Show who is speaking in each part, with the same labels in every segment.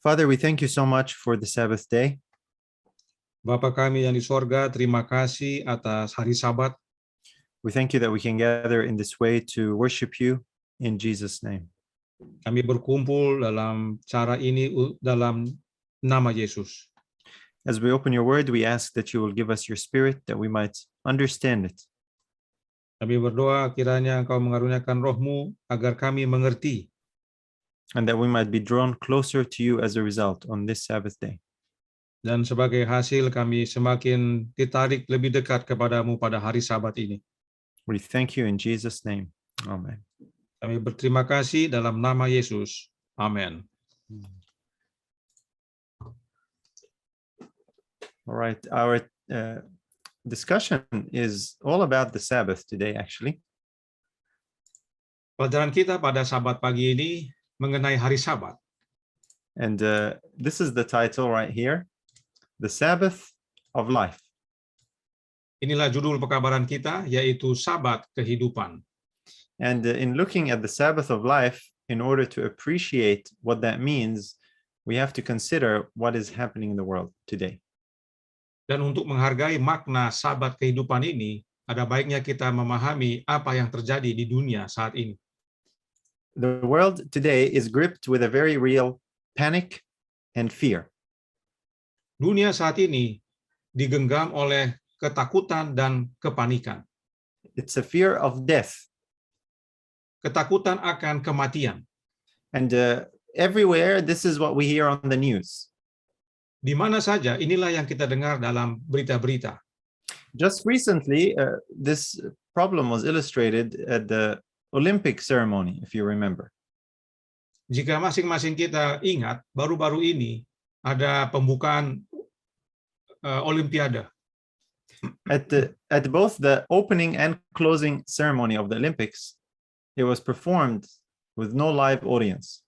Speaker 1: Father, we thank you so much for the Sabbath day.
Speaker 2: Bapa kami yang di sorga, terima kasih atas hari Sabat.
Speaker 1: We thank you that we can gather in this way to worship you in Jesus' name.
Speaker 2: Kami berkumpul dalam cara ini dalam nama Yesus.
Speaker 1: As we open your word, we ask that you will give us your spirit that we might understand it.
Speaker 2: Kami berdoa kiranya Engkau mengaruniakan roh-Mu agar kami mengerti.
Speaker 1: And that we might be drawn closer to you as a result on this Sabbath day.
Speaker 2: Dan sebagai hasil kami semakin ditarik lebih dekat kepadamu pada hari Sabat ini.
Speaker 1: We thank you in Jesus' name. Amen.
Speaker 2: Kami berterima kasih dalam nama Yesus. Amin.
Speaker 1: All right. Our discussion is all about the Sabbath today, actually.
Speaker 2: Pelajaran kita pada Sabat pagi ini mengenai hari Sabat.
Speaker 1: And this is the title right here, The Sabbath of Life.
Speaker 2: Inilah judul pekabaran kita, yaitu Sabat Kehidupan.
Speaker 1: And in looking at the Sabbath of life, in order to appreciate what that means, we have to consider what is happening in the world today.
Speaker 2: Dan untuk menghargai makna Sabat kehidupan ini, ada baiknya kita memahami apa yang terjadi di dunia saat ini.
Speaker 1: The world today is gripped with a very real panic and fear.
Speaker 2: Dunia saat ini digenggam oleh ketakutan dan kepanikan.
Speaker 1: It's a fear of death.
Speaker 2: Ketakutan akan kematian.
Speaker 1: And everywhere, this is what we hear on the news.
Speaker 2: Di mana saja, inilah yang kita dengar dalam berita-berita.
Speaker 1: Just recently, this problem was illustrated at the Olympic ceremony, if you remember.
Speaker 2: Jika masing-masing kita ingat, baru-baru ini ada pembukaan Olimpiade.
Speaker 1: At both the opening and closing ceremony of the Olympics, it was performed with no live audience.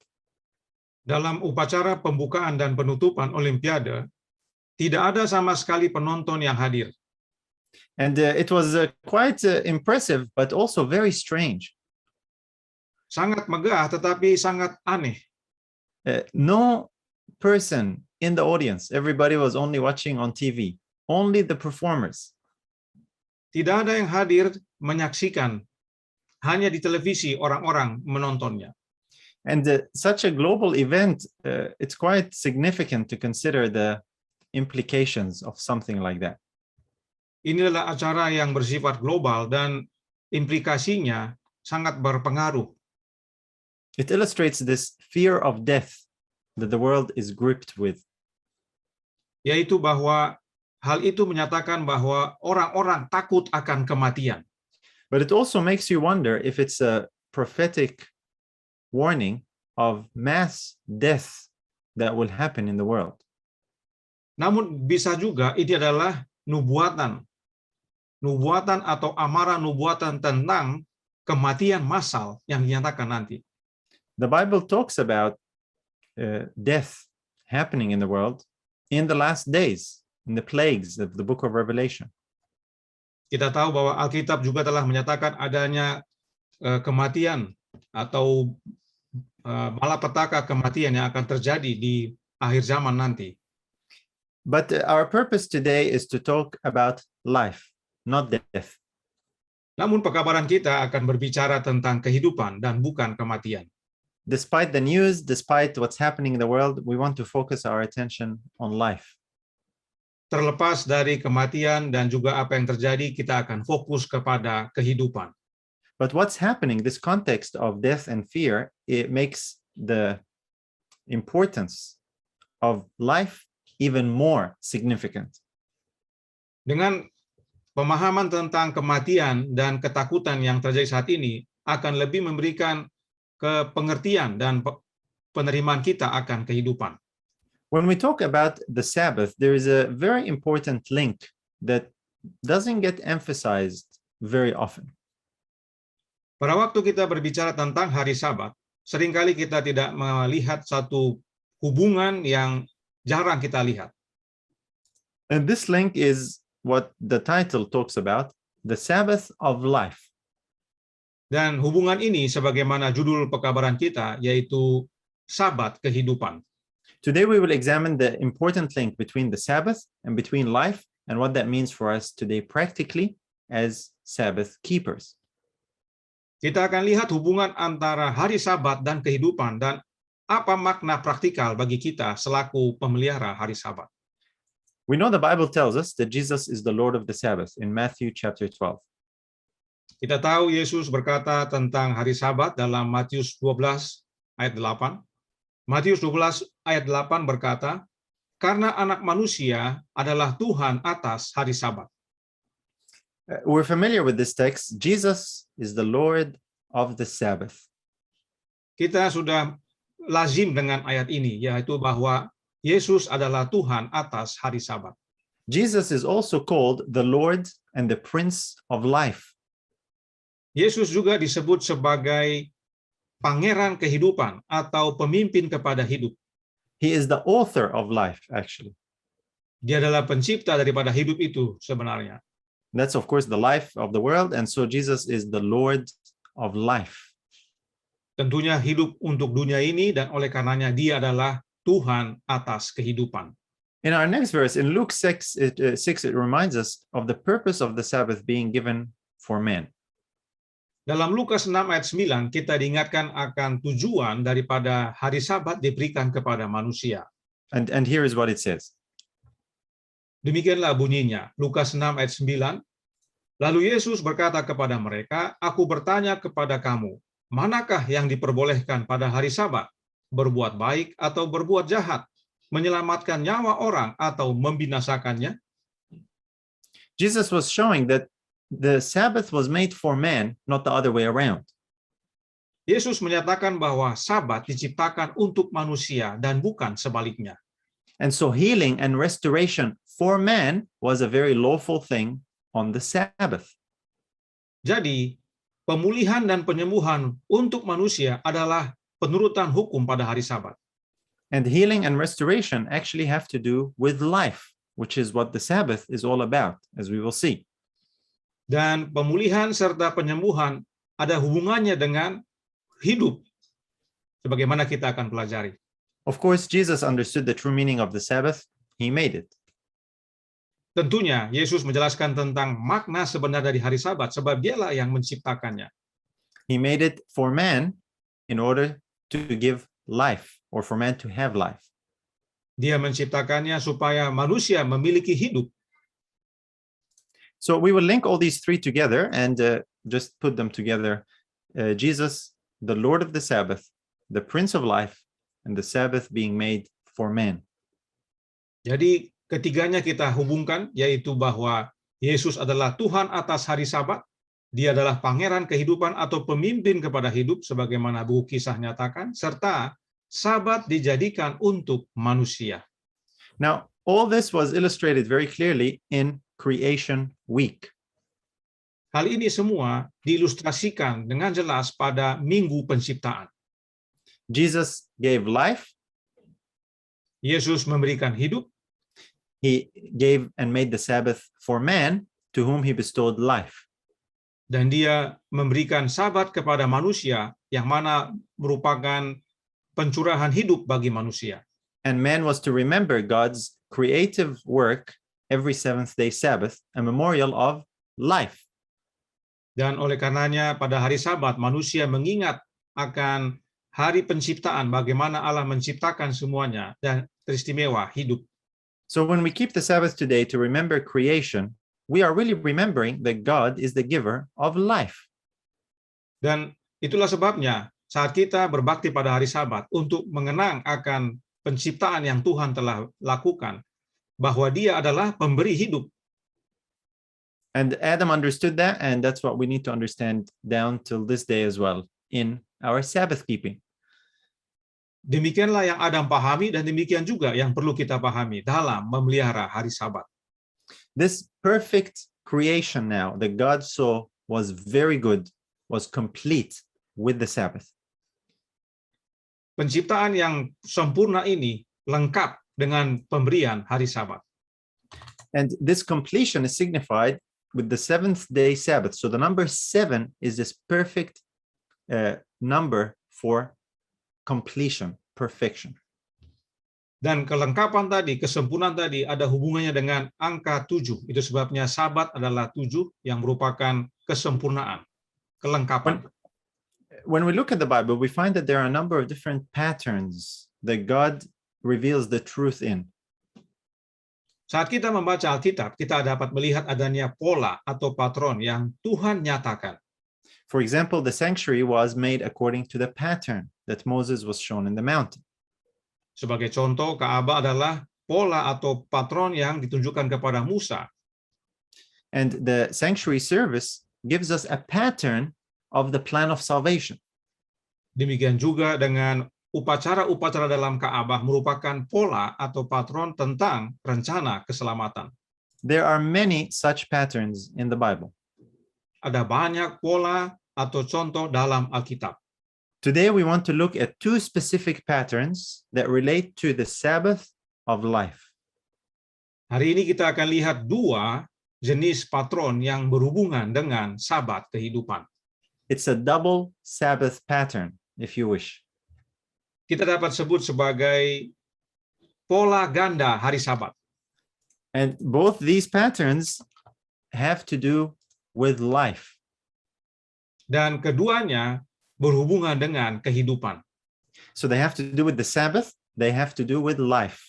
Speaker 2: Dalam upacara pembukaan dan penutupan Olimpiade, tidak ada sama sekali penonton yang hadir.
Speaker 1: And it was quite impressive, but also very strange.
Speaker 2: Sangat megah, tetapi sangat aneh.
Speaker 1: No person in the audience. Everybody was only watching on TV. Only the performers.
Speaker 2: Tidak ada yang hadir menyaksikan. Hanya di televisi orang-orang menontonnya.
Speaker 1: And such a global event, it's quite significant to consider the implications of something like that.
Speaker 2: Inilah acara yang bersifat global dan implikasinya sangat berpengaruh.
Speaker 1: It illustrates this fear of death that the world is gripped with.
Speaker 2: Yaitu bahwa hal itu menyatakan bahwa orang-orang takut akan kematian.
Speaker 1: But it also makes you wonder if it's a prophetic warning of mass death that will happen in the world.
Speaker 2: Namun bisa juga ini adalah nubuatan atau amaran nubuatan tentang kematian massal yang dinyatakan nanti.
Speaker 1: The Bible talks about death happening in the world in the last days, in the plagues of the book of Revelation.
Speaker 2: Kita tahu bahwa Alkitab juga telah menyatakan adanya kematian atau malapetaka kematian yang akan terjadi di akhir zaman nanti.
Speaker 1: But our purpose today is to talk about life, not death.
Speaker 2: Namun pekabaran kita akan berbicara tentang kehidupan dan bukan kematian.
Speaker 1: Despite the news, despite what's happening in the world, we want to focus our attention on life.
Speaker 2: Terlepas dari kematian dan juga apa yang terjadi, kita akan fokus kepada kehidupan.
Speaker 1: But what's happening, this context of death and fear, it makes the importance of life even more significant.
Speaker 2: Dengan pemahaman tentang kematian dan ketakutan yang terjadi saat ini akan lebih memberikan pengertian dan penerimaan kita akan kehidupan.
Speaker 1: When we talk about the Sabbath, there is a very important link that doesn't get emphasized very often.
Speaker 2: Pada waktu kita berbicara tentang hari Sabat, seringkali kita tidak melihat satu hubungan yang jarang kita lihat.
Speaker 1: And this link is what the title talks about, the Sabbath of life.
Speaker 2: Dan hubungan ini sebagaimana judul pekabaran kita, yaitu Sabat kehidupan.
Speaker 1: Today we will examine the important link between the Sabbath and between life and what that means for us today practically as Sabbath keepers.
Speaker 2: Kita akan lihat hubungan antara hari Sabat dan kehidupan dan apa makna praktikal bagi kita selaku pemelihara hari Sabat.
Speaker 1: We know the Bible tells us that Jesus is the Lord of the Sabbath in Matthew chapter 12.
Speaker 2: Kita tahu Yesus berkata tentang hari Sabat dalam Matius 12 ayat 8. Matius 12 ayat 8 berkata, "Karena Anak Manusia adalah Tuhan atas hari Sabat."
Speaker 1: We're familiar with this text. Jesus is the Lord of the Sabbath.
Speaker 2: Kita sudah lazim dengan ayat ini, yaitu bahwa Yesus adalah Tuhan atas hari Sabat.
Speaker 1: Jesus is also called the Lord and the Prince of Life.
Speaker 2: Yesus juga disebut sebagai pangeran kehidupan atau pemimpin kepada hidup.
Speaker 1: He is the author of life, actually.
Speaker 2: Dia adalah pencipta daripada hidup itu sebenarnya.
Speaker 1: That's, of course, the life of the world. And so Jesus is the Lord of life.
Speaker 2: Tentunya hidup untuk dunia ini dan oleh karenanya dia adalah Tuhan atas kehidupan.
Speaker 1: In our next verse, in Luke 6, it reminds us of the purpose of the Sabbath being given for man.
Speaker 2: Dalam Lukas 6 ayat 9, kita diingatkan akan tujuan daripada hari Sabat diberikan kepada manusia.
Speaker 1: And here is what it says.
Speaker 2: Demikianlah bunyinya, Lukas 6 ayat 9. Lalu Yesus berkata kepada mereka, "Aku bertanya kepada kamu, manakah yang diperbolehkan pada hari Sabat? Berbuat baik atau berbuat jahat? Menyelamatkan nyawa orang atau membinasakannya?"
Speaker 1: Jesus was showing that the Sabbath was made for man, not the other way around.
Speaker 2: Yesus menyatakan bahwa Sabat diciptakan untuk manusia dan bukan sebaliknya.
Speaker 1: And so healing and restoration for man was a very lawful thing on the Sabbath.
Speaker 2: Jadi, pemulihan dan penyembuhan untuk manusia adalah penurutan hukum pada hari Sabat.
Speaker 1: And healing and restoration actually have to do with life, which is what the Sabbath is all about, as we will see.
Speaker 2: Dan pemulihan serta penyembuhan ada hubungannya dengan hidup, sebagaimana kita akan pelajari.
Speaker 1: Of course, Jesus understood the true meaning of the Sabbath. He made it.
Speaker 2: Tentunya, Yesus menjelaskan tentang makna sebenar dari hari Sabat, sebab dialah yang menciptakannya.
Speaker 1: He made it for man in order to give life, or for man to have life.
Speaker 2: Dia menciptakannya supaya manusia memiliki hidup.
Speaker 1: So we will link all these three together and just put them together. Jesus, the Lord of the Sabbath, the Prince of Life, and the Sabbath being made for man.
Speaker 2: Jadi ketiganya kita hubungkan, yaitu bahwa Yesus adalah Tuhan atas hari Sabat, dia adalah pangeran kehidupan atau pemimpin kepada hidup, sebagaimana buku Kisah nyatakan, serta Sabat dijadikan untuk manusia.
Speaker 1: Now, all this was illustrated very clearly in Creation Week.
Speaker 2: Hal ini semua diilustrasikan dengan jelas pada Minggu Penciptaan.
Speaker 1: Jesus gave life.
Speaker 2: Yesus memberikan hidup.
Speaker 1: He gave and made the Sabbath for man, to whom he bestowed life.
Speaker 2: Dan dia memberikan Sabat kepada manusia, yang mana merupakan pencurahan hidup bagi manusia.
Speaker 1: And man was to remember God's creative work every seventh-day Sabbath, a memorial of life.
Speaker 2: Dan oleh karenanya pada hari Sabat manusia mengingat akan hari penciptaan, bagaimana Allah menciptakan semuanya dan teristimewa hidup.
Speaker 1: So when we keep the Sabbath today to remember creation, we are really remembering that God is the giver of life.
Speaker 2: Dan itulah sebabnya saat kita berbakti pada hari Sabat untuk mengenang akan penciptaan yang Tuhan telah lakukan, bahwa Dia adalah pemberi hidup.
Speaker 1: And Adam understood that, and that's what we need to understand down till this day as well in our Sabbath keeping.
Speaker 2: Demikianlah yang Adam pahami dan demikian juga yang perlu kita pahami dalam memelihara hari Sabat.
Speaker 1: This perfect creation now that God saw was very good, was complete with the Sabbath.
Speaker 2: Penciptaan yang sempurna ini lengkap dengan pemberian hari Sabat.
Speaker 1: And this completion is signified with the seventh-day Sabbath. So the number 7 is this perfect number for completion, perfection.
Speaker 2: Dan kelengkapan tadi, kesempurnaan tadi ada hubungannya dengan angka 7. Itu sebabnya Sabat adalah 7 yang merupakan kesempurnaan, kelengkapan.
Speaker 1: When we look at the Bible, we find that there are a number of different patterns that God reveals the truth in.
Speaker 2: Saat kita membaca Alkitab, kita dapat melihat adanya pola atau patron yang Tuhan nyatakan.
Speaker 1: For example, the sanctuary was made according to the pattern that Moses was shown in the mountain.
Speaker 2: Sebagai contoh, Ka'bah adalah pola atau patron yang ditunjukkan kepada Musa.
Speaker 1: And the sanctuary service gives us a pattern of the plan of salvation.
Speaker 2: Demikian juga dengan upacara-upacara dalam Ka'bah merupakan pola atau patron tentang rencana keselamatan.
Speaker 1: There are many such patterns in the Bible.
Speaker 2: Ada banyak pola atau contoh dalam Alkitab.
Speaker 1: Today, we want to look at two specific patterns that relate to the Sabbath of life.
Speaker 2: Hari ini kita akan lihat dua jenis patron yang berhubungan dengan Sabat kehidupan.
Speaker 1: It's a double Sabbath pattern, if you wish.
Speaker 2: Kita dapat sebut sebagai pola ganda hari Sabat.
Speaker 1: And both these patterns have to do with life.
Speaker 2: Dan keduanya berhubungan dengan kehidupan.
Speaker 1: So they have to do with the Sabbath, they have to do with life,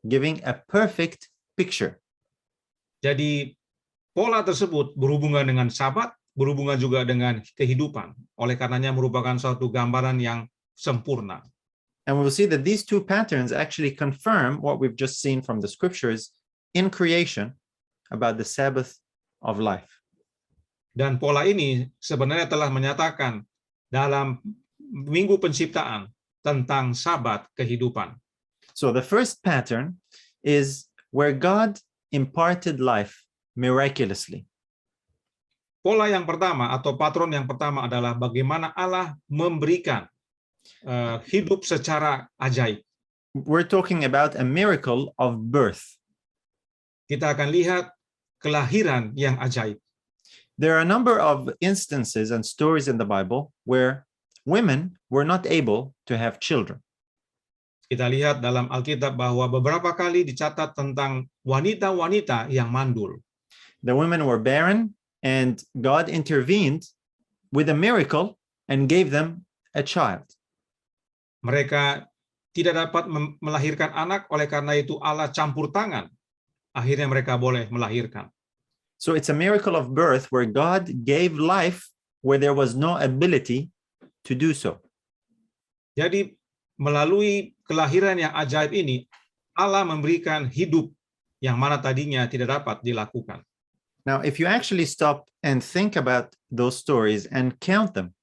Speaker 1: giving a perfect picture.
Speaker 2: Jadi pola tersebut berhubungan dengan Sabat, berhubungan juga dengan kehidupan. Oleh karenanya merupakan suatu gambaran yang sempurna.
Speaker 1: And we will see that these two patterns actually confirm what we've just seen from the scriptures in creation about the Sabbath of life.
Speaker 2: Dan pola ini sebenarnya telah menyatakan dalam minggu penciptaan tentang Sabat kehidupan.
Speaker 1: So the first pattern is where God imparted life miraculously.
Speaker 2: Pola yang pertama atau patron yang pertama adalah bagaimana Allah memberikan hidup secara ajaib.
Speaker 1: We're talking about a miracle of birth.
Speaker 2: Kita akan lihat kelahiran yang ajaib.
Speaker 1: There are a number of instances and stories in the Bible where women were not able to have children.
Speaker 2: Kita lihat dalam Alkitab bahwa beberapa kali dicatat tentang wanita-wanita yang mandul.
Speaker 1: The women were barren, and God intervened with a miracle and gave them a child.
Speaker 2: Mereka tidak dapat melahirkan anak, oleh karena itu Allah campur tangan. Akhirnya mereka boleh melahirkan.
Speaker 1: So it's a miracle of birth where God gave life where there was no ability to do so.
Speaker 2: Jadi melalui kelahiran yang ajaib ini, Allah memberikan hidup yang mana tadinya tidak dapat dilakukan.
Speaker 1: Now, if you actually stop and think about those stories and count them,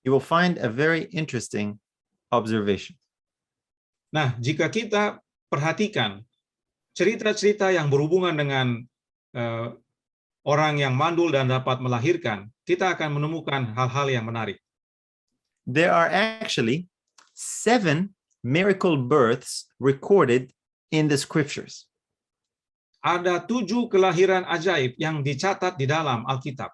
Speaker 1: you will find a very interesting observation.
Speaker 2: Nah, jika kita perhatikan cerita-cerita yang berhubungan dengan orang yang mandul dan dapat melahirkan, kita akan menemukan hal-hal yang menarik.
Speaker 1: There are actually 7 miracle births recorded in the scriptures.
Speaker 2: Ada 7 kelahiran ajaib yang dicatat di dalam Alkitab.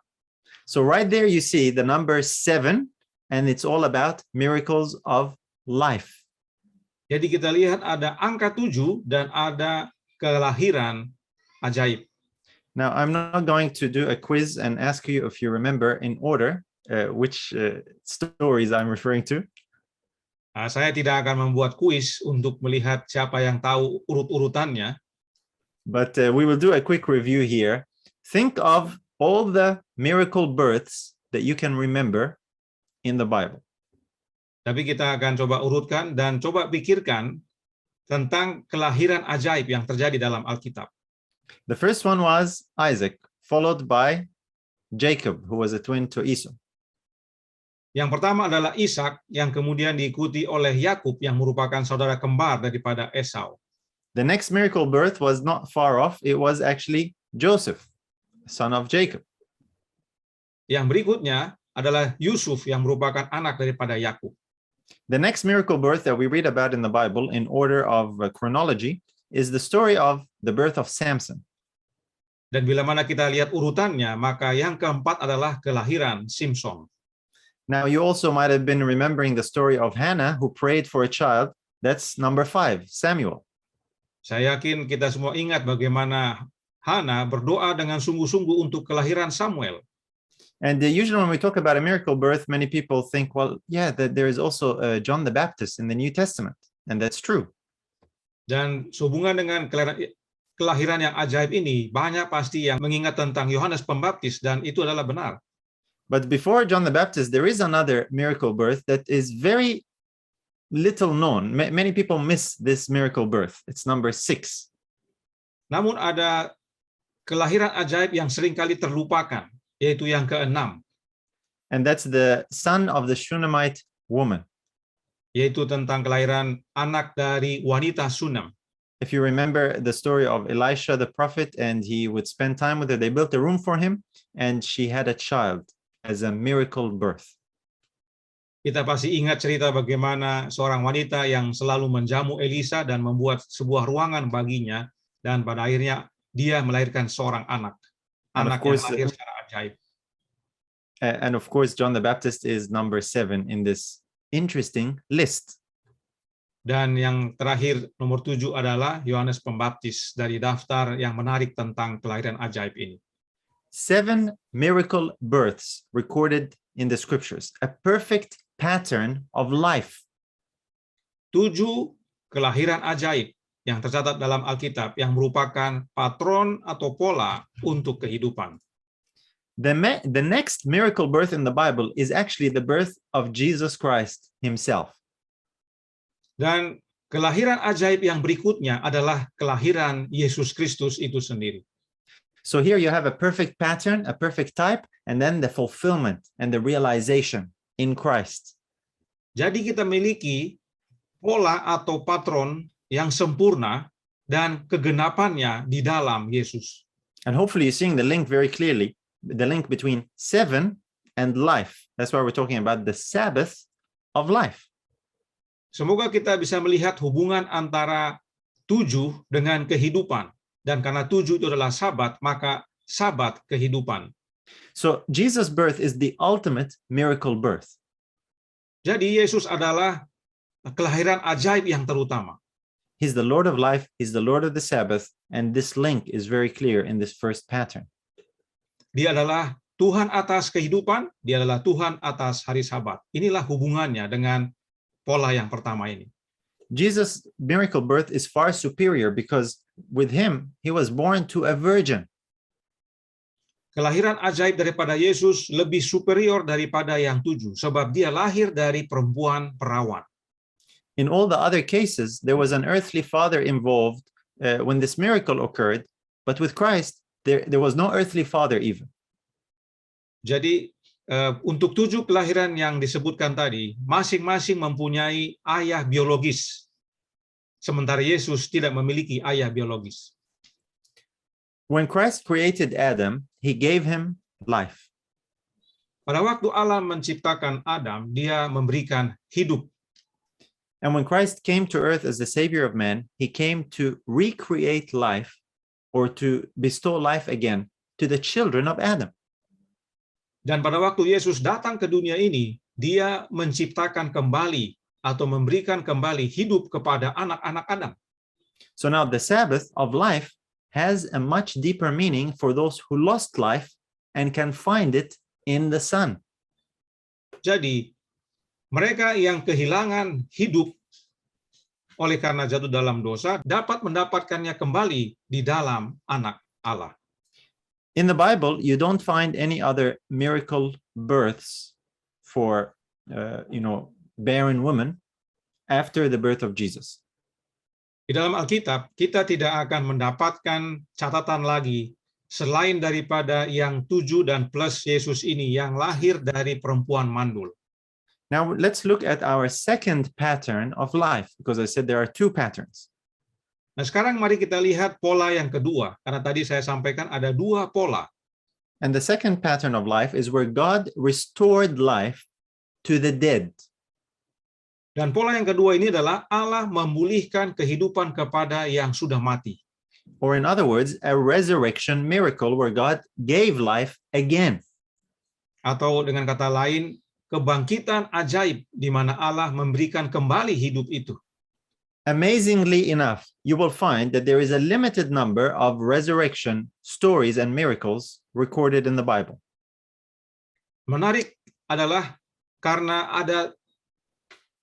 Speaker 1: So right there you see the number 7, and it's all about miracles of life.
Speaker 2: Jadi kita lihat ada angka 7 dan ada kelahiran ajaib.
Speaker 1: Now, I'm not going to do a quiz and ask you if you remember in order which stories I'm referring to.
Speaker 2: Saya tidak akan membuat kuis untuk melihat siapa yang tahu urut-urutannya.
Speaker 1: But we will do a quick review here. Think of all the miracle births that you can remember in the Bible.
Speaker 2: Tapi kita akan coba urutkan dan coba pikirkan tentang kelahiran ajaib yang terjadi dalam Alkitab.
Speaker 1: The first one was Isaac, followed by Jacob, who was a twin to Esau.
Speaker 2: Yang pertama adalah Ishak, yang kemudian diikuti oleh Yakub yang merupakan saudara kembar daripada Esau.
Speaker 1: The next miracle birth was not far off. It was actually Joseph, son of Jacob.
Speaker 2: Yang berikutnya adalah Yusuf yang merupakan anak daripada Yakub.
Speaker 1: The next miracle birth that we read about in the Bible in order of chronology is the story of the birth of Samson.
Speaker 2: Dan bila mana kita lihat urutannya, maka yang keempat adalah kelahiran Simson.
Speaker 1: Now, you also might have been remembering the story of Hannah, who prayed for a child. That's number 5, Samuel.
Speaker 2: Saya yakin kita semua ingat bagaimana Hana berdoa dengan sungguh-sungguh untuk kelahiran Samuel.
Speaker 1: And usually when we talk about a miracle birth, many people think, well, yeah, that there is also John the Baptist in the New Testament. And that's true.
Speaker 2: Dan sehubungan dengan kelahiran yang ajaib ini, banyak pasti yang mengingat tentang Yohanes Pembaptis, dan itu adalah benar.
Speaker 1: But before John the Baptist, there is another miracle birth that is very little known. Many people miss this miracle birth. It's number 6.
Speaker 2: Namun ada kelahiran ajaib yang seringkali terlupakan, yaitu yang ke-6.
Speaker 1: And that's the son of the Shunammite woman.
Speaker 2: Yaitu tentang kelahiran anak dari wanita Sunam.
Speaker 1: If you remember the story of Elisha the prophet, and he would spend time with her, they built a room for him, and she had a child as a miracle birth.
Speaker 2: Kita pasti ingat cerita bagaimana seorang wanita yang selalu menjamu Elisa dan membuat sebuah ruangan baginya, dan pada akhirnya dia melahirkan seorang anak. Anak yang lahir secara ajaib.
Speaker 1: And of course, John the Baptist is number 7 in this interesting list.
Speaker 2: Dan yang terakhir, nomor 7 adalah Yohanes Pembaptis dari daftar yang menarik tentang kelahiran ajaib ini.
Speaker 1: 7 miracle births recorded in the scriptures, a perfect pattern of life.
Speaker 2: 7 kelahiran ajaib yang tercatat dalam Alkitab yang merupakan patron atau pola untuk kehidupan.
Speaker 1: The next miracle birth in the Bible is actually the birth of Jesus Christ himself.
Speaker 2: Dan kelahiran ajaib yang berikutnya adalah kelahiran Yesus Kristus itu sendiri.
Speaker 1: So here you have a perfect pattern, a perfect type, and then the fulfillment and the realization in Christ.
Speaker 2: Jadi kita miliki pola atau patron yang sempurna dan kegenapannya di dalam Yesus.
Speaker 1: And hopefully you're seeing the link very clearly, the link between 7 and life. That's why we're talking about the Sabbath of life.
Speaker 2: Semoga kita bisa melihat hubungan antara 7 dengan kehidupan. Dan karena 7 itu adalah Sabat, maka Sabat kehidupan.
Speaker 1: So Jesus' birth is the ultimate miracle birth.
Speaker 2: Jadi Yesus adalah kelahiran ajaib yang terutama.
Speaker 1: He's the Lord of life, he's the Lord of the Sabbath, and this link is very clear in this first pattern.
Speaker 2: Dia adalah Tuhan atas kehidupan, dia adalah Tuhan atas hari Sabat. Inilah hubungannya dengan pola yang pertama ini.
Speaker 1: Jesus' miracle birth is far superior because with him, he was born to a virgin.
Speaker 2: Kelahiran ajaib daripada Yesus lebih superior daripada yang 7, sebab dia lahir dari perempuan perawan.
Speaker 1: In all the other cases, there was an earthly father involved when this miracle occurred, but with Christ, there was no earthly father even.
Speaker 2: Jadi untuk 7 kelahiran yang disebutkan tadi, masing-masing mempunyai ayah biologis. Sementara Yesus tidak memiliki ayah biologis.
Speaker 1: When Christ created Adam, he gave him life.
Speaker 2: Pada waktu Allah menciptakan Adam, dia memberikan hidup.
Speaker 1: And when Christ came to earth as the savior of man, he came to recreate life or to bestow life again to the children of Adam.
Speaker 2: Dan pada waktu Yesus datang ke dunia ini, dia menciptakan kembali atau memberikan kembali hidup kepada anak-anak Adam.
Speaker 1: So now the Sabbath of life has a much deeper meaning for those who lost life and can find it in the Son.
Speaker 2: Jadi, mereka yang kehilangan hidup oleh karena jatuh dalam dosa dapat mendapatkannya kembali di dalam Anak Allah.
Speaker 1: In the Bible, you don't find any other miracle births for, barren women after the birth of Jesus.
Speaker 2: Di dalam Alkitab, kita tidak akan mendapatkan catatan lagi selain daripada yang 7 dan plus Yesus ini yang lahir dari perempuan mandul.
Speaker 1: Now, let's look at our second pattern of life, because I said there are 2 patterns.
Speaker 2: Nah, sekarang mari kita lihat pola yang kedua, karena tadi saya sampaikan ada 2 pola.
Speaker 1: And the second pattern of life is where God restored life to the dead.
Speaker 2: Dan pola yang kedua ini adalah Allah memulihkan kehidupan kepada yang sudah mati.
Speaker 1: Or in other words, a resurrection miracle where God gave life again.
Speaker 2: Atau dengan kata lain, kebangkitan ajaib di mana Allah memberikan kembali hidup itu.
Speaker 1: Amazingly enough, you will find that there is a limited number of resurrection stories and miracles recorded in the Bible.
Speaker 2: Menarik adalah karena ada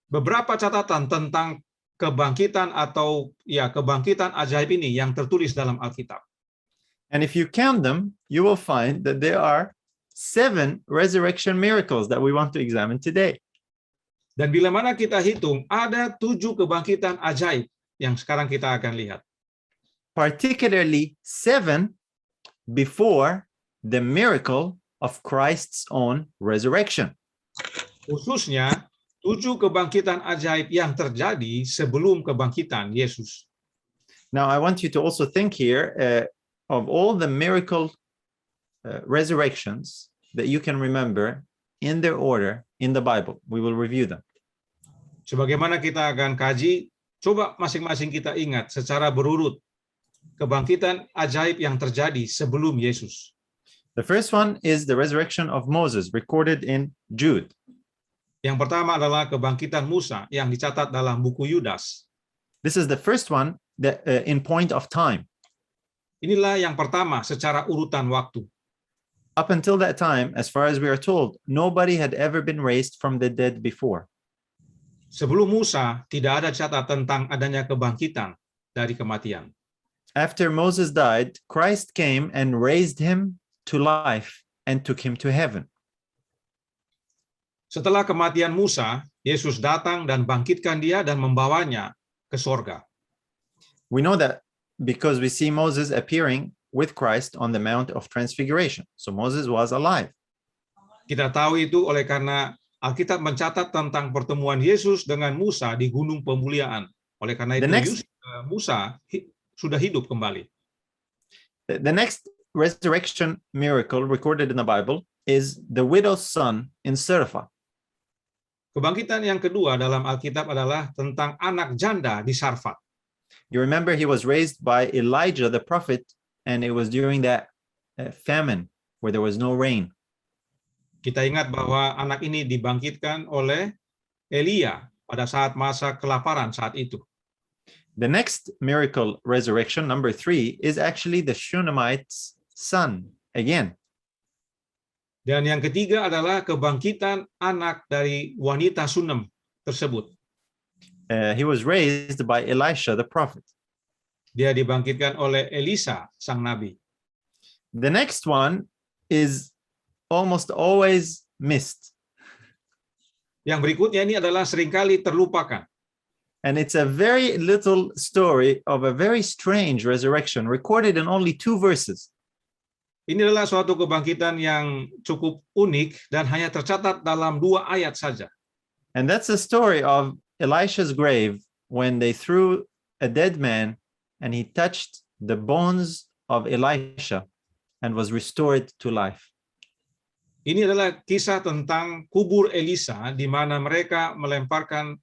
Speaker 2: beberapa catatan tentang kebangkitan atau kebangkitan ajaib ini yang tertulis dalam Alkitab.
Speaker 1: And if you count them, you will find that there are 7 resurrection miracles that we want to examine today.
Speaker 2: Dan bila mana kita hitung, ada 7 kebangkitan ajaib yang sekarang kita akan lihat.
Speaker 1: Particularly 7 before the miracle of Christ's own resurrection.
Speaker 2: Khususnya 7 kebangkitan ajaib yang terjadi sebelum kebangkitan Yesus.
Speaker 1: Now, I want you to also think here of all the miracle resurrections that you can remember in their order in the Bible. We will review them.
Speaker 2: Sebagaimana kita akan kaji, coba masing-masing kita ingat secara berurut kebangkitan ajaib yang terjadi sebelum Yesus.
Speaker 1: The first one is the resurrection of Moses, recorded in Jude.
Speaker 2: Yang pertama adalah kebangkitan Musa yang dicatat dalam buku Yudas.
Speaker 1: This is the first one that in point of time.
Speaker 2: Inilah yang pertama secara urutan waktu.
Speaker 1: Up until that time, as far as we are told, nobody had ever been raised from the dead before.
Speaker 2: Sebelum Musa, tidak ada catatan tentang adanya kebangkitan dari kematian.
Speaker 1: After Moses died, Christ came and raised him to life and took him to heaven.
Speaker 2: Setelah kematian Musa, Yesus datang dan bangkitkan dia dan membawanya ke sorga.
Speaker 1: We know that because we see Moses appearing with Christ on the Mount of Transfiguration. So Moses was alive.
Speaker 2: Kita tahu itu oleh karena Alkitab mencatat tentang pertemuan Yesus dengan Musa di Gunung Pemuliaan. Oleh karena itu Musa sudah hidup kembali.
Speaker 1: The next resurrection miracle recorded in the Bible is the widow's son in Zarephath.
Speaker 2: Kebangkitan yang kedua dalam Alkitab adalah tentang anak janda di Sarfat.
Speaker 1: You remember he was raised by Elijah the prophet, and it was during that famine where there was no rain.
Speaker 2: Kita ingat bahwa anak ini dibangkitkan oleh Elia pada saat masa kelaparan saat itu.
Speaker 1: The next miracle resurrection, number 3, is actually the Shunammite's son again.
Speaker 2: Dan yang ketiga adalah kebangkitan anak dari wanita Sunem tersebut.
Speaker 1: He was raised by Elisha the prophet.
Speaker 2: Dia dibangkitkan oleh Elisa sang nabi.
Speaker 1: The next one is almost always missed.
Speaker 2: Yang berikutnya ini adalah seringkali terlupakan.
Speaker 1: And it's a very little story of a very strange resurrection recorded in only 2 verses.
Speaker 2: Ini adalah suatu kebangkitan yang cukup unik dan hanya tercatat dalam 2 ayat saja.
Speaker 1: And that's the story of Elisha's grave when they threw a dead man and he touched the bones of Elisha and was restored to life.
Speaker 2: Ini adalah kisah tentang kubur Elisa di mana mereka melemparkan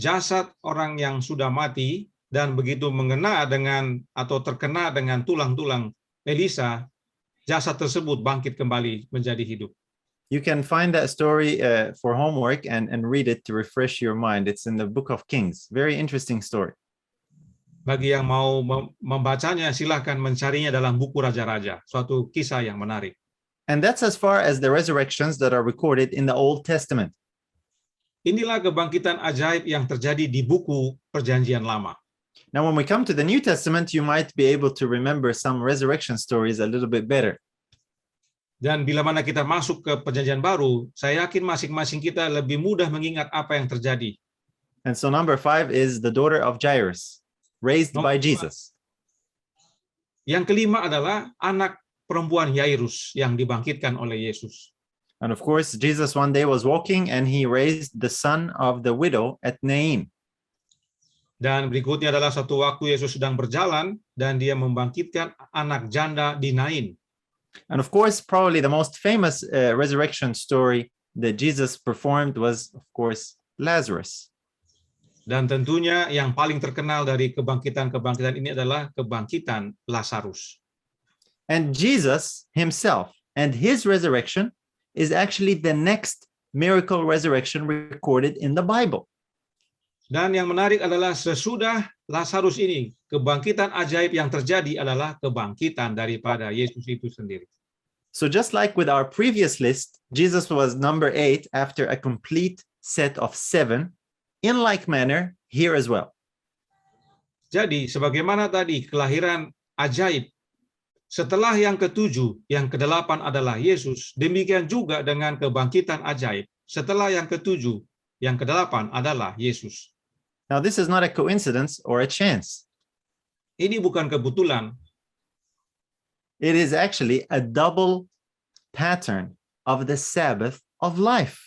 Speaker 2: jasad orang yang sudah mati dan begitu mengena dengan atau terkena dengan tulang-tulang Elisa, jasad tersebut bangkit kembali menjadi hidup.
Speaker 1: You can find that story for homework and read it to refresh your mind. It's in the book of Kings. Very interesting story.
Speaker 2: Bagi yang mau membacanya, silahkan mencarinya dalam buku Raja-Raja. Suatu kisah yang menarik.
Speaker 1: And that's as far as the resurrections that are recorded in the Old Testament.
Speaker 2: Inilah kebangkitan ajaib yang terjadi di buku Perjanjian Lama.
Speaker 1: Now, when we come to the New Testament, you might be able to remember some resurrection stories a little bit better.
Speaker 2: Dan bila mana kita masuk ke Perjanjian Baru, saya yakin masing-masing kita lebih mudah mengingat apa yang terjadi.
Speaker 1: And so number 5 is the daughter of Jairus, raised by Jesus.
Speaker 2: Yang kelima adalah anak perempuan Yairus yang dibangkitkan oleh Yesus.
Speaker 1: And of course, Jesus one day was walking and he raised the son of the widow at Nain.
Speaker 2: Dan berikutnya adalah satu waktu Yesus sedang berjalan dan dia membangkitkan anak janda di Nain.
Speaker 1: And of course, probably the most famous resurrection story that Jesus performed was, of course, Lazarus.
Speaker 2: Dan tentunya yang paling terkenal dari kebangkitan-kebangkitan ini adalah kebangkitan Lazarus.
Speaker 1: And Jesus himself and his resurrection is actually the next miracle resurrection recorded in the Bible.
Speaker 2: Dan yang menarik adalah sesudah Lazarus ini, kebangkitan ajaib yang terjadi adalah kebangkitan daripada Yesus itu sendiri.
Speaker 1: So just like with our previous list, Jesus was number 8 after a complete set of 7. In like manner, here as well.
Speaker 2: Jadi, sebagaimana tadi kelahiran ajaib, setelah yang ketujuh, yang kedelapan adalah Yesus, demikian juga dengan kebangkitan ajaib. Setelah yang ketujuh, yang kedelapan adalah Yesus.
Speaker 1: Now, this is not a coincidence or a chance.
Speaker 2: Ini bukan kebetulan,
Speaker 1: It is actually a double pattern of the Sabbath of life.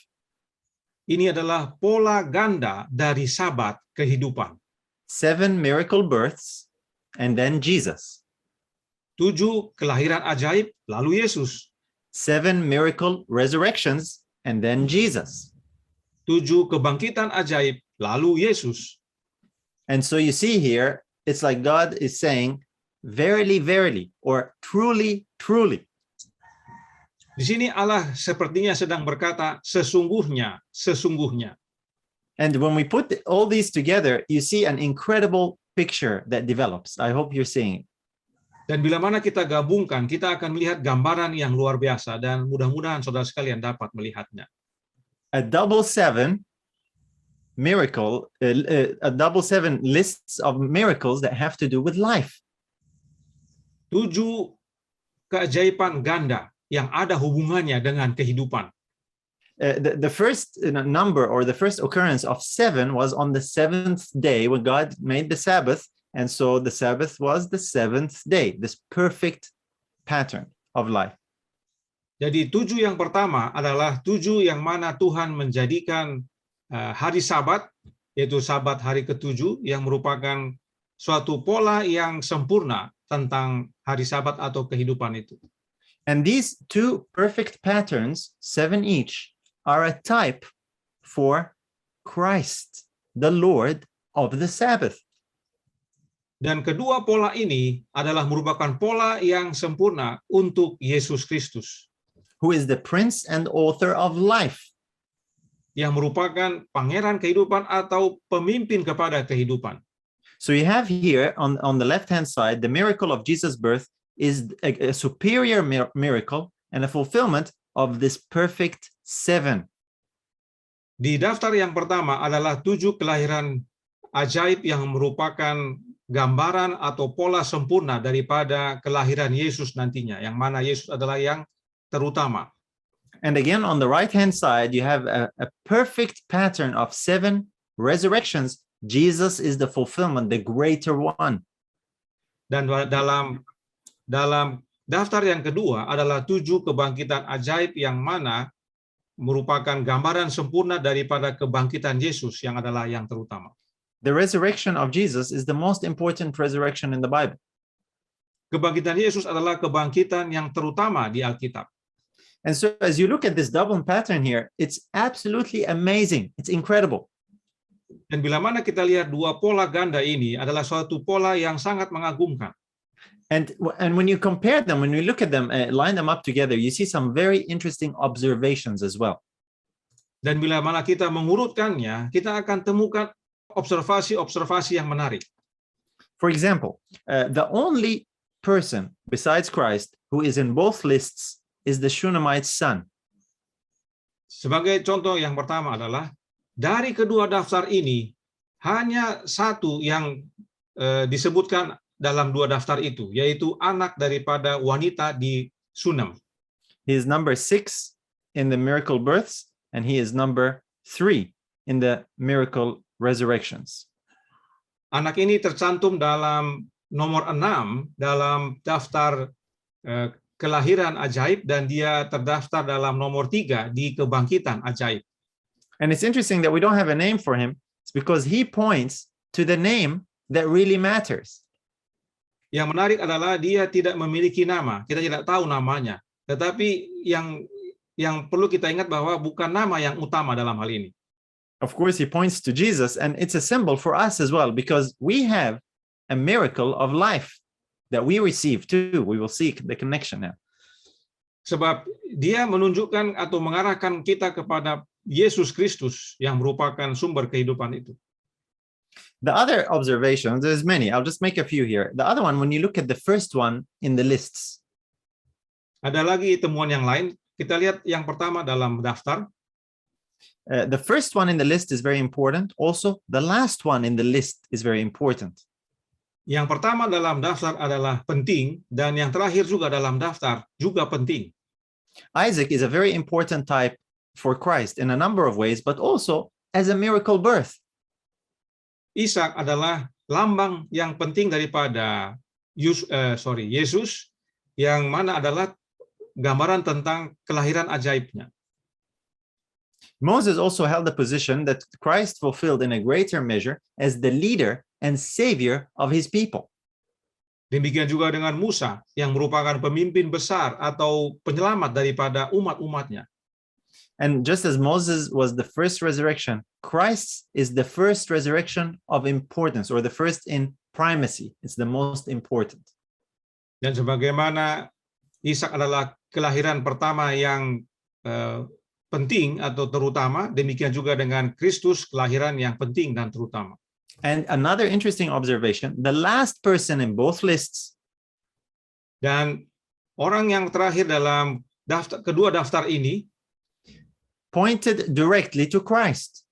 Speaker 2: ini adalah pola ganda dari Sabat kehidupan.
Speaker 1: 7 miracle births and then Jesus.
Speaker 2: 7 kelahiran ajaib, lalu Yesus.
Speaker 1: 7 miracle resurrections and then Jesus.
Speaker 2: 7 kebangkitan ajaib, lalu Yesus.
Speaker 1: And so you see here, it's like God is saying, verily, verily, or truly, truly.
Speaker 2: Di sini Allah sepertinya sedang berkata, sesungguhnya, sesungguhnya.
Speaker 1: And when we put all these together, you see an incredible picture that develops. I hope you're seeing it.
Speaker 2: Dan bila mana kita gabungkan, kita akan melihat gambaran yang luar biasa dan mudah-mudahan saudara sekalian dapat melihatnya.
Speaker 1: A double 7 miracle, a double 7 lists of miracles that have to do with life.
Speaker 2: 7 keajaiban ganda yang ada hubungannya dengan kehidupan.
Speaker 1: The first number or the first occurrence of 7 was on the 7th day when God made the Sabbath. And so the Sabbath was the 7th day, this perfect pattern of life.
Speaker 2: Jadi 7 yang pertama adalah 7 yang mana Tuhan menjadikan hari Sabat, yaitu Sabat hari ke-7 yang merupakan suatu pola yang sempurna tentang hari Sabat atau kehidupan itu.
Speaker 1: And these 2 perfect patterns, 7 each, are a type for Christ, the Lord of the Sabbath.
Speaker 2: Dan kedua pola ini adalah merupakan pola yang sempurna untuk Yesus Kristus,
Speaker 1: who is the Prince and author of life.
Speaker 2: Yang merupakan pangeran kehidupan atau pemimpin kepada kehidupan.
Speaker 1: So you have here on the left-hand side, the miracle of Jesus' birth is a superior miracle and a fulfillment of this perfect 7.
Speaker 2: Di daftar yang pertama adalah 7 kelahiran ajaib yang merupakan gambaran atau pola sempurna daripada kelahiran Yesus nantinya, yang mana Yesus adalah yang terutama.
Speaker 1: And again, on the right-hand side, you have a perfect pattern of 7 resurrections. Jesus is the fulfillment, the greater one.
Speaker 2: Dan dalam daftar yang kedua adalah 7 kebangkitan ajaib yang mana merupakan gambaran sempurna daripada kebangkitan Yesus yang adalah yang terutama.
Speaker 1: The resurrection of Jesus is the most important resurrection in the Bible.
Speaker 2: Kebangkitan Yesus adalah kebangkitan yang terutama di Alkitab.
Speaker 1: And so as you look at this double pattern here, it's absolutely amazing. It's incredible.
Speaker 2: Dan bila mana kita lihat dua pola ganda ini adalah suatu pola yang sangat mengagumkan.
Speaker 1: And when you compare them, when you look at them, line them up together, you see some very interesting observations as well.
Speaker 2: Dan bila mana kita mengurutkannya, kita akan temukan observasi-observasi yang menarik.
Speaker 1: For example, the only person besides Christ who is in both lists is the Shunammite son.
Speaker 2: Sebagai contoh yang pertama adalah dari kedua daftar ini hanya satu yang disebutkan dalam dua daftar itu, yaitu anak daripada wanita di Sunam.
Speaker 1: He is number 6 in the miracle births, and he is number 3 in the miracle resurrections.
Speaker 2: Anak ini tercantum dalam nomor 6 dalam daftar kelahiran ajaib, dan dia terdaftar dalam nomor 3 di kebangkitan ajaib.
Speaker 1: And it's interesting that we don't have a name for him. It's because he points to the name that really matters.
Speaker 2: Yang menarik adalah dia tidak memiliki nama, kita tidak tahu namanya. Tetapi yang perlu kita ingat bahwa bukan nama yang utama dalam hal ini.
Speaker 1: Of course, he points to Jesus, and it's a symbol for us as well, because we have a miracle of life that we receive too. We will see the connection now.
Speaker 2: Sebab dia menunjukkan atau mengarahkan kita kepada Yesus Kristus yang merupakan sumber kehidupan itu.
Speaker 1: The other observations, there's many. I'll just make a few here. The other one, when you look at the first one in the lists,
Speaker 2: Ada lagi temuan yang lain. Kita lihat yang pertama dalam daftar.
Speaker 1: the first one in the list is very important. Also, the last one in the list is very important.
Speaker 2: Yang pertama dalam daftar adalah penting, dan yang terakhir juga dalam daftar juga penting.
Speaker 1: Isaac is a very important type for Christ in a number of ways, but also as a miracle birth.
Speaker 2: Ishak adalah lambang yang penting daripada Yesus, yang mana adalah gambaran tentang kelahiran ajaibnya.
Speaker 1: Moses also held the position that Christ fulfilled in a greater measure as the leader and savior of his people.
Speaker 2: Demikian juga dengan Musa, yang merupakan pemimpin besar atau penyelamat daripada umat-umatnya.
Speaker 1: And just as Moses was the first resurrection, Christ is the first resurrection of importance, or the first in primacy. It's the most important.
Speaker 2: Dan sebagaimana Ishak adalah kelahiran pertama yang penting atau terutama, demikian juga dengan Kristus kelahiran yang penting dan terutama.
Speaker 1: And another interesting observation, the last person in both lists,
Speaker 2: dan orang yang terakhir dalam kedua daftar ini
Speaker 1: pointed directly to Christ.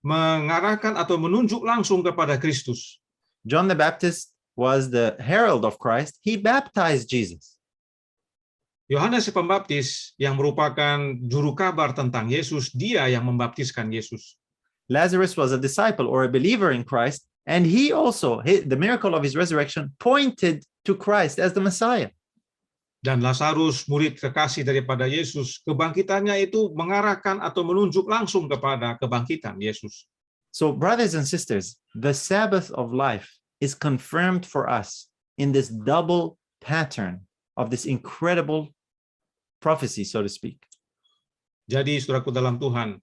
Speaker 2: Mengarahkan atau menunjuk langsung kepada Kristus.
Speaker 1: John the Baptist was the herald of Christ. He baptized Jesus.
Speaker 2: Yohanes Pembaptis yang merupakan juru kabar tentang Yesus, dia yang membaptiskan Yesus.
Speaker 1: Lazarus was a disciple or a believer in Christ, and he also, the miracle of his resurrection pointed to Christ as the Messiah.
Speaker 2: Dan Lazarus, murid kekasih daripada Yesus, kebangkitannya itu mengarahkan atau menunjuk langsung kepada kebangkitan Yesus.
Speaker 1: So, brothers and sisters, the Sabbath of life is confirmed for us in this double pattern of this incredible prophecy, so to speak.
Speaker 2: Jadi, saudaraku dalam Tuhan,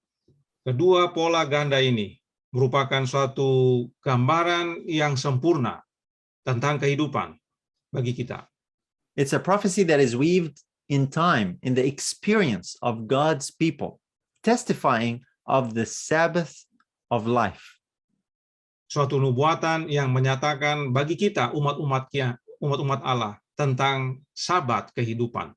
Speaker 2: kedua pola ganda ini merupakan suatu gambaran yang sempurna tentang kehidupan bagi kita.
Speaker 1: It's a prophecy that is weaved in time, in the experience of God's people, testifying of the Sabbath of life.
Speaker 2: Suatu nubuatan yang menyatakan bagi kita umat-umat Allah tentang sabat kehidupan.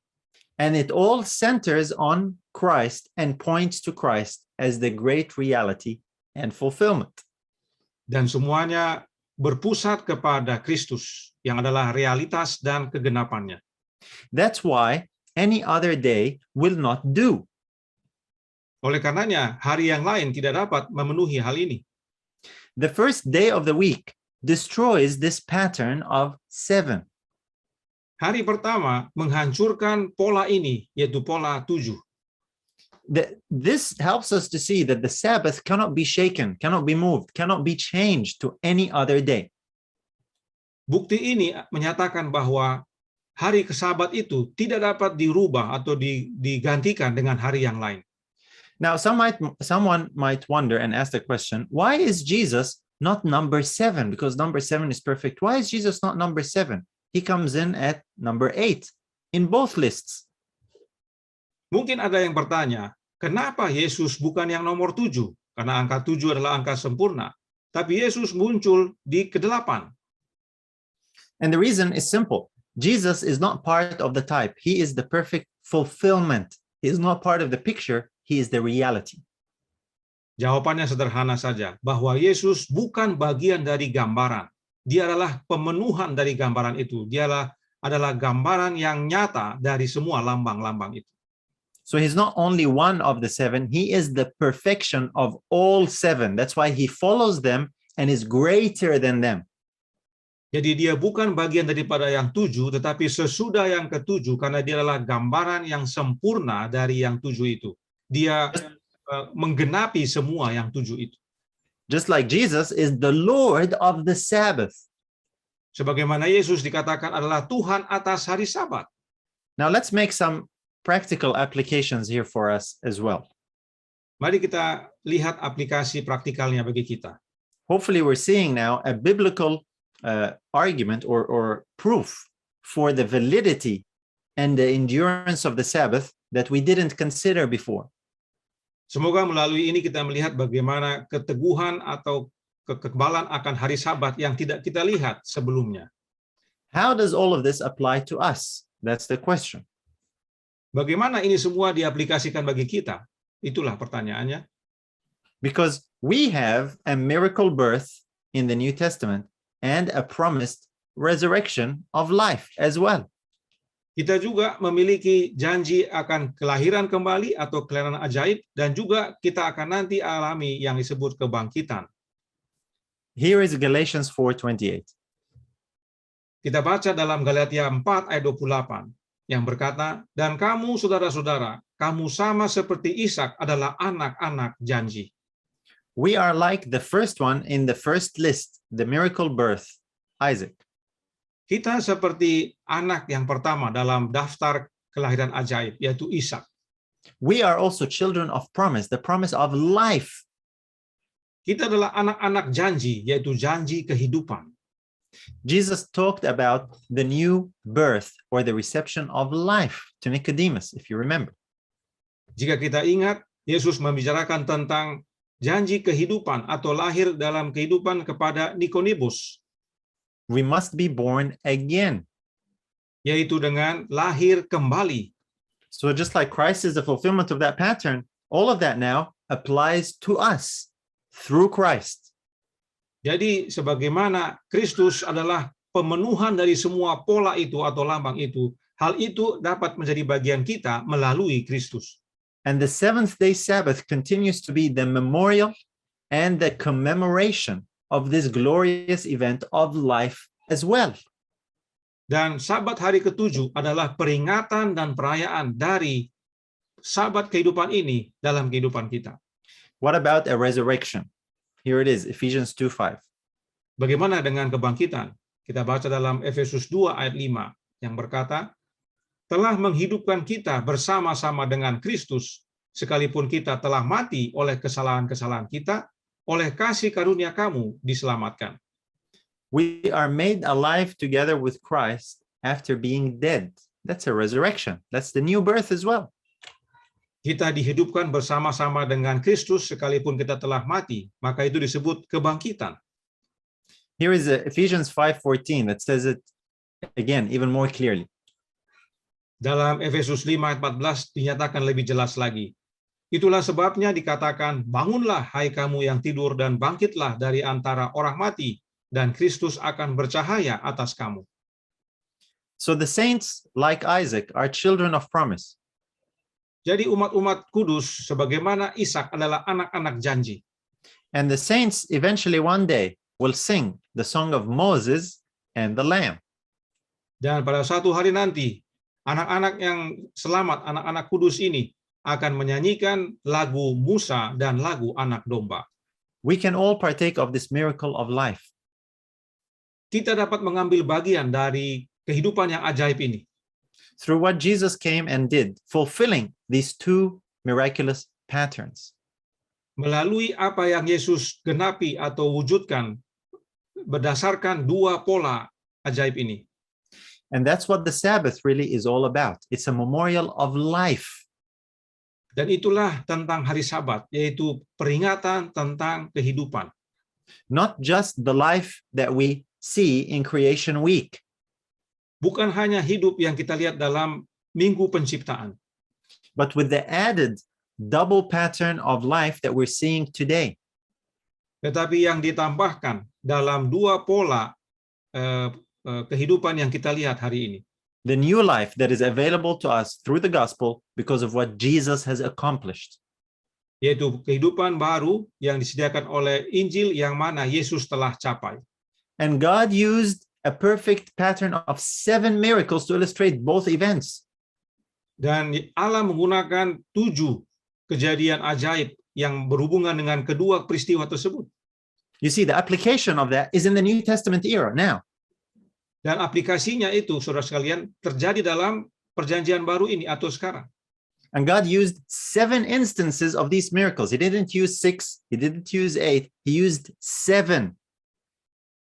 Speaker 1: And it all centers on Christ and points to Christ as the great reality and fulfillment.
Speaker 2: Dan semuanya berpusat kepada Kristus yang adalah realitas dan kegenapannya.
Speaker 1: That's why any other day will not do.
Speaker 2: Oleh karenanya, hari yang lain tidak dapat memenuhi hal ini.
Speaker 1: The first day of the week destroys this pattern of 7.
Speaker 2: Hari pertama menghancurkan pola ini, yaitu pola 7.
Speaker 1: This helps us to see that the Sabbath cannot be shaken, cannot be moved, cannot be changed to any other day.
Speaker 2: Bukti ini menyatakan bahwa hari Sabat itu tidak dapat dirubah atau digantikan dengan hari yang lain.
Speaker 1: Now, someone might wonder and ask the question, why is Jesus not number 7? Because number 7 is perfect. Why is Jesus not number 7? He comes in at number 8 in both lists.
Speaker 2: Mungkin ada yang bertanya, kenapa Yesus bukan yang nomor 7? Karena angka 7 adalah angka sempurna. Tapi Yesus muncul di ke-8.
Speaker 1: And the reason is simple. Jesus is not part of the type. He is the perfect fulfillment. He is not part of the picture. He is the reality.
Speaker 2: Jawabannya sederhana saja, bahwa Yesus bukan bagian dari gambaran. Dia adalah pemenuhan dari gambaran itu. Dia adalah gambaran yang nyata dari semua lambang-lambang itu.
Speaker 1: So he's not only one of the 7, he is the perfection of all 7. That's why he follows them and is greater than them.
Speaker 2: Jadi dia bukan bagian daripada yang 7, tetapi sesudah yang ke-7, karena dia adalah gambaran yang sempurna dari yang 7 itu. Dia menggenapi semua yang 7 itu.
Speaker 1: Just like Jesus is the Lord of the Sabbath.
Speaker 2: Sebagaimana Yesus dikatakan adalah Tuhan atas hari Sabat.
Speaker 1: Now let's make some practical applications here for us as well.
Speaker 2: Mari kita lihat aplikasi praktikalnya bagi kita.
Speaker 1: Hopefully we're seeing now a biblical argument or proof for the validity and the endurance of the Sabbath that we didn't consider before.
Speaker 2: Semoga melalui ini kita melihat bagaimana keteguhan atau kekebalan akan hari Sabat yang tidak kita lihat sebelumnya.
Speaker 1: How does all of this apply to us? That's the question.
Speaker 2: Bagaimana ini semua diaplikasikan bagi kita? Itulah pertanyaannya.
Speaker 1: Because we have a miracle birth in the New Testament and a promised resurrection of life as well.
Speaker 2: Kita juga memiliki janji akan kelahiran kembali atau kelahiran ajaib, dan juga kita akan nanti alami yang disebut kebangkitan.
Speaker 1: Here is Galatians 4:28.
Speaker 2: Kita baca dalam Galatia 4 ayat 28 yang berkata, "Dan kamu saudara-saudara, kamu sama seperti Ishak adalah anak-anak janji."
Speaker 1: We are like the first one in the first list, the miracle birth, Isaac.
Speaker 2: Kita seperti anak yang pertama dalam daftar kelahiran ajaib, yaitu Ishak.
Speaker 1: We are also children of promise, the promise of life.
Speaker 2: Kita adalah anak-anak janji, yaitu janji kehidupan.
Speaker 1: Jesus talked about the new birth or the reception of life to Nicodemus, if you remember.
Speaker 2: Jika kita ingat, Yesus membicarakan tentang janji kehidupan atau lahir dalam kehidupan kepada Nikodemus,
Speaker 1: We must be born again.
Speaker 2: yaitu dengan lahir kembali.
Speaker 1: So just like Christ is the fulfillment of that pattern, all of that now applies to us through Christ.
Speaker 2: Jadi sebagaimana Kristus adalah pemenuhan dari semua pola itu atau lambang itu, hal itu dapat menjadi bagian kita melalui Kristus.
Speaker 1: And the seventh-day Sabbath continues to be the memorial and the commemoration of this glorious event of life as well.
Speaker 2: Dan Sabat hari ketujuh adalah peringatan dan perayaan dari Sabat kehidupan ini dalam kehidupan kita.
Speaker 1: What about a resurrection? Here it is, Ephesians 2:5.
Speaker 2: Bagaimana dengan kebangkitan? Kita baca dalam Efesus 2 ayat 5 yang berkata, "Telah menghidupkan kita bersama-sama dengan Kristus, sekalipun kita telah mati oleh kesalahan-kesalahan kita, oleh kasih karunia kamu diselamatkan."
Speaker 1: We are made alive together with Christ after being dead. That's a resurrection. That's the new birth as well.
Speaker 2: Kita dihidupkan bersama-sama dengan Kristus sekalipun kita telah mati, maka itu disebut kebangkitan.
Speaker 1: Here is Ephesians 5:14 that says it again, even more clearly.
Speaker 2: Dalam Efesus 5 ayat 14 dinyatakan lebih jelas lagi. Itulah sebabnya dikatakan, "Bangunlah hai kamu yang tidur dan bangkitlah dari antara orang mati, dan Kristus akan bercahaya atas kamu."
Speaker 1: So the saints, like Isaac, are children of promise.
Speaker 2: Jadi umat-umat kudus sebagaimana Ishak adalah anak-anak janji.
Speaker 1: And the saints eventually one day will sing the song of Moses and the Lamb.
Speaker 2: Dan pada suatu hari nanti, anak-anak yang selamat, anak-anak kudus ini akan menyanyikan lagu Musa dan lagu anak domba.
Speaker 1: We can all partake of this miracle of life.
Speaker 2: Kita dapat mengambil bagian dari kehidupan yang ajaib ini
Speaker 1: through what Jesus came and did, fulfilling these two miraculous patterns.
Speaker 2: melalui apa yang Yesus genapi atau wujudkan berdasarkan dua pola ajaib ini.
Speaker 1: And that's what the Sabbath really is all about. It's a memorial of life.
Speaker 2: Dan itulah tentang hari Sabat, yaitu peringatan tentang kehidupan.
Speaker 1: Not just the life that we see in Creation Week,
Speaker 2: Bukan hanya hidup yang kita lihat dalam Minggu Penciptaan,
Speaker 1: but with the added double pattern of life that we're seeing today.
Speaker 2: tetapi yang ditambahkan dalam dua pola kehidupan yang kita lihat hari ini.
Speaker 1: The new life that is available to us through the gospel because of what Jesus has accomplished.
Speaker 2: Yaitu kehidupan baru yang disediakan oleh Injil yang mana Yesus telah capai.
Speaker 1: And God used a perfect pattern of 7 miracles to illustrate both events.
Speaker 2: Dan Allah menggunakan 7 kejadian ajaib yang berhubungan dengan kedua peristiwa tersebut.
Speaker 1: You see, the application of that is in the New Testament era now.
Speaker 2: Dan aplikasinya itu, saudara sekalian, terjadi dalam perjanjian baru ini atau sekarang.
Speaker 1: And God used 7 instances of these miracles. He didn't use 6, he didn't use 8, he used 7.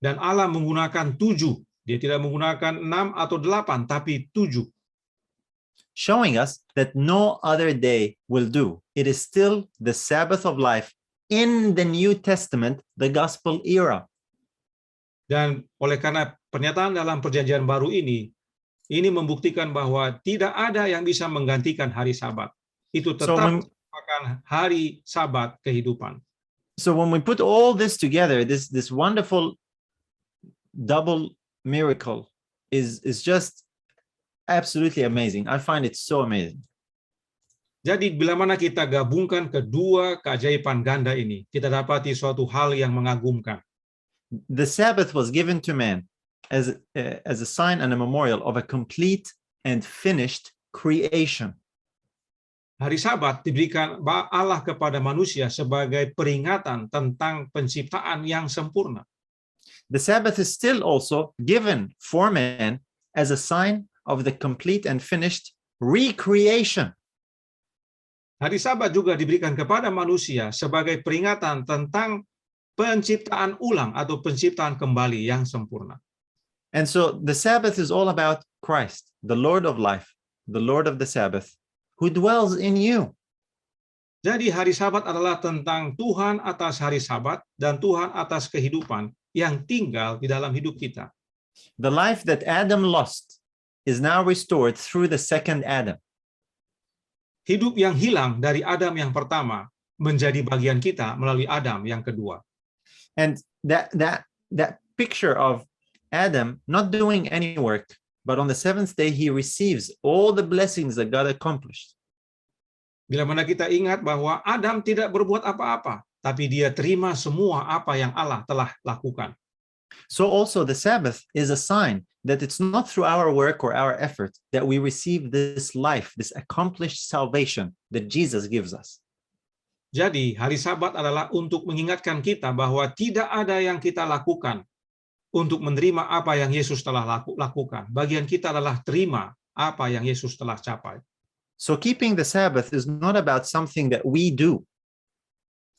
Speaker 2: Dan Allah menggunakan 7. Dia tidak menggunakan 6 atau 8, tapi 7.
Speaker 1: Showing us that no other day will do. It is still the Sabbath of life in the New Testament, the gospel era.
Speaker 2: Dan oleh karena pernyataan dalam perjanjian baru ini membuktikan bahwa tidak ada yang bisa menggantikan hari Sabat. Itu
Speaker 1: So
Speaker 2: tetap
Speaker 1: when,
Speaker 2: merupakan hari Sabat kehidupan.
Speaker 1: so when we put all this together, this wonderful double miracle is just absolutely amazing. I find it so amazing.
Speaker 2: Jadi bila mana kita gabungkan kedua keajaiban ganda ini, kita dapati suatu hal yang mengagumkan.
Speaker 1: The Sabbath was given to man as a sign and a memorial of a complete and finished creation.
Speaker 2: Hari Sabat diberikan Allah kepada manusia sebagai peringatan tentang penciptaan yang sempurna.
Speaker 1: The Sabbath is still also given for man as a sign of the complete and finished recreation.
Speaker 2: Hari Sabat juga diberikan kepada manusia sebagai peringatan tentang penciptaan ulang atau penciptaan kembali yang sempurna.
Speaker 1: And so the Sabbath is all about Christ, the Lord of life, the Lord of the Sabbath, who dwells in you.
Speaker 2: Jadi hari Sabat adalah tentang Tuhan atas hari Sabat dan Tuhan atas kehidupan yang tinggal di dalam hidup kita.
Speaker 1: The life that Adam lost is now restored through the second Adam.
Speaker 2: Hidup yang hilang dari Adam yang pertama menjadi bagian kita melalui Adam yang kedua.
Speaker 1: And that picture of Adam not doing any work, but on the seventh day he receives all the blessings that God accomplished.
Speaker 2: Bila mana kita ingat bahwa Adam tidak berbuat apa-apa, tapi dia terima semua apa yang Allah telah lakukan.
Speaker 1: So also the Sabbath is a sign that it's not through our work or our effort that we receive this life, this accomplished salvation that Jesus gives us.
Speaker 2: Jadi hari Sabat adalah untuk mengingatkan kita bahwa tidak ada yang kita lakukan untuk menerima apa yang Yesus telah lakukan. Bagian kita adalah terima apa yang Yesus telah capai.
Speaker 1: So keeping the Sabbath is not about something that we do.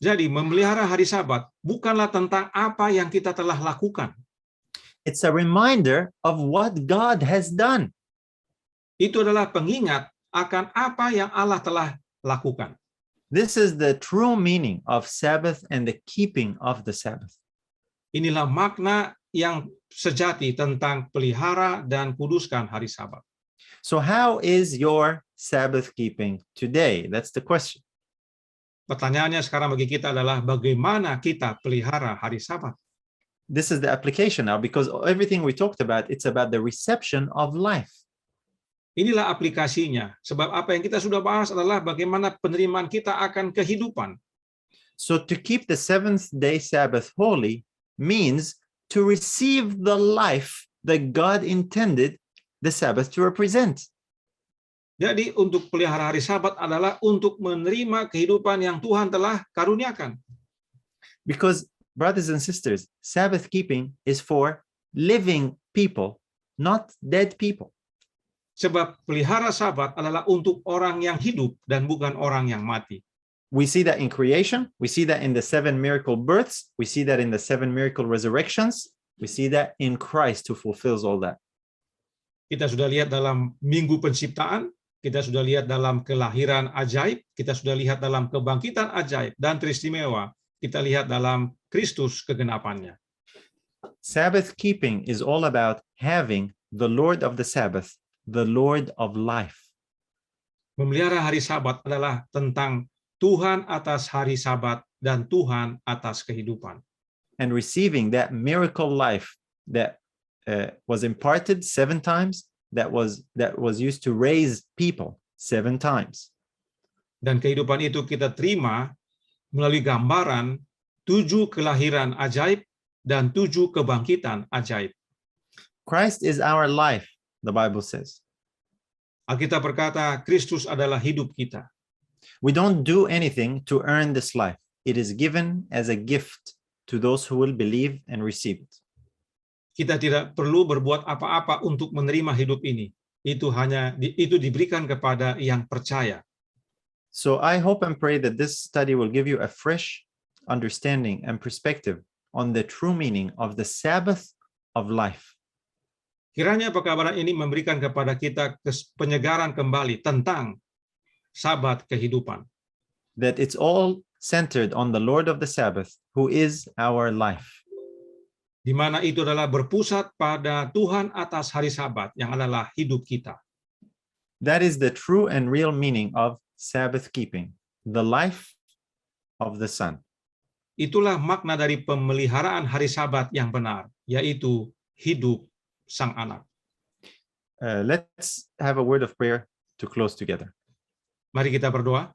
Speaker 2: Jadi memelihara hari Sabat bukanlah tentang apa yang kita telah lakukan.
Speaker 1: It's a reminder of what God has done.
Speaker 2: Itu adalah pengingat akan apa yang Allah telah lakukan.
Speaker 1: This is the true meaning of Sabbath and the keeping of the Sabbath.
Speaker 2: Inilah makna yang sejati tentang pelihara dan kuduskan hari Sabat.
Speaker 1: So how is your Sabbath keeping today? That's the question.
Speaker 2: Pertanyaannya sekarang bagi kita adalah bagaimana kita pelihara hari Sabat?
Speaker 1: This is the application now, because everything we talked about, it's about the reception of life.
Speaker 2: Inilah aplikasinya. Sebab apa yang kita sudah bahas adalah bagaimana penerimaan kita akan kehidupan.
Speaker 1: So to keep the seventh day Sabbath holy means to receive the life that God intended the Sabbath to represent.
Speaker 2: Jadi untuk pelihara hari Sabat adalah untuk menerima kehidupan yang Tuhan telah karuniakan.
Speaker 1: Because, brothers and sisters, Sabbath keeping is for living people, not dead people.
Speaker 2: Sebab pelihara Sabat adalah untuk orang yang hidup dan bukan orang yang mati.
Speaker 1: We see that in creation. We see that in the 7 miracle births. We see that in the 7 miracle resurrections. We see that in Christ who fulfills all that.
Speaker 2: Kita sudah lihat dalam minggu penciptaan, kita sudah lihat dalam kelahiran ajaib, kita sudah lihat dalam kebangkitan ajaib, dan teristimewa kita lihat dalam Kristus kegenapannya.
Speaker 1: Sabbath keeping is all about having the Lord of the Sabbath, the Lord of life.
Speaker 2: Memelihara hari Sabat adalah tentang Tuhan atas hari Sabat dan Tuhan atas kehidupan.
Speaker 1: And receiving that miracle life that was imparted 7 times, that was used to raise people 7 times.
Speaker 2: Dan kehidupan itu kita terima melalui gambaran 7 kelahiran ajaib dan 7 kebangkitan ajaib.
Speaker 1: Christ is our life, the Bible says.
Speaker 2: Alkitab berkata, Kristus adalah hidup kita.
Speaker 1: We don't do anything to earn this life. It is given as a gift to those who will believe and receive it.
Speaker 2: Kita tidak perlu berbuat apa-apa untuk menerima hidup ini. Itu diberikan kepada yang percaya.
Speaker 1: So I hope and pray that this study will give you a fresh understanding and perspective on the true meaning of the Sabbath of life.
Speaker 2: Kiranya pekabaran ini memberikan kepada kita penyegaran kembali tentang Sabat kehidupan.
Speaker 1: That it's all centered on the Lord of the Sabbath, who is our life.
Speaker 2: Di mana itu adalah berpusat pada Tuhan atas hari Sabat yang adalah hidup kita.
Speaker 1: That is the true and real meaning of Sabbath keeping, the life of the Son.
Speaker 2: Itulah makna dari pemeliharaan hari Sabat yang benar, yaitu hidup Sang Anak.
Speaker 1: Let's have a word of prayer to close together.
Speaker 2: Mari kita berdoa.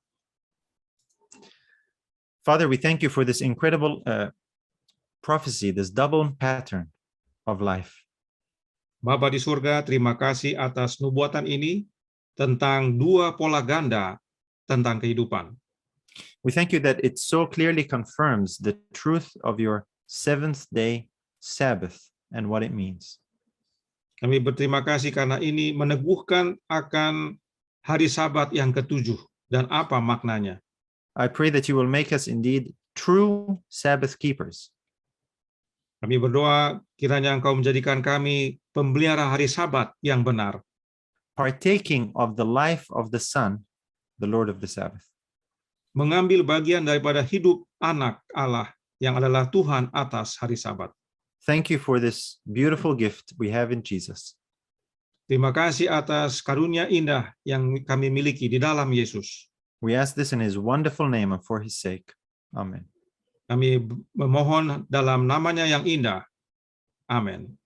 Speaker 1: Father, we thank you for this incredible prophecy, this double pattern of life.
Speaker 2: Bapa di surga, terima kasih atas nubuatan ini tentang dua pola ganda tentang kehidupan.
Speaker 1: We thank you that it so clearly confirms the truth of your seventh day Sabbath and what it means.
Speaker 2: Kami berterima kasih karena ini meneguhkan akan hari Sabat yang ketujuh dan apa maknanya.
Speaker 1: I pray that you will make us indeed true Sabbath keepers.
Speaker 2: Kami berdoa kiranya Engkau menjadikan kami pemelihara hari Sabat yang benar,
Speaker 1: partaking of the life of the Son, the Lord of the Sabbath.
Speaker 2: mengambil bagian daripada hidup anak Allah yang adalah Tuhan atas hari Sabat.
Speaker 1: Thank you for this beautiful gift we have in Jesus.
Speaker 2: Terima kasih atas karunia indah yang kami miliki di dalam Yesus.
Speaker 1: We ask this in his wonderful name and for his sake. Amen.
Speaker 2: Kami memohon dalam namanya yang indah. Amin.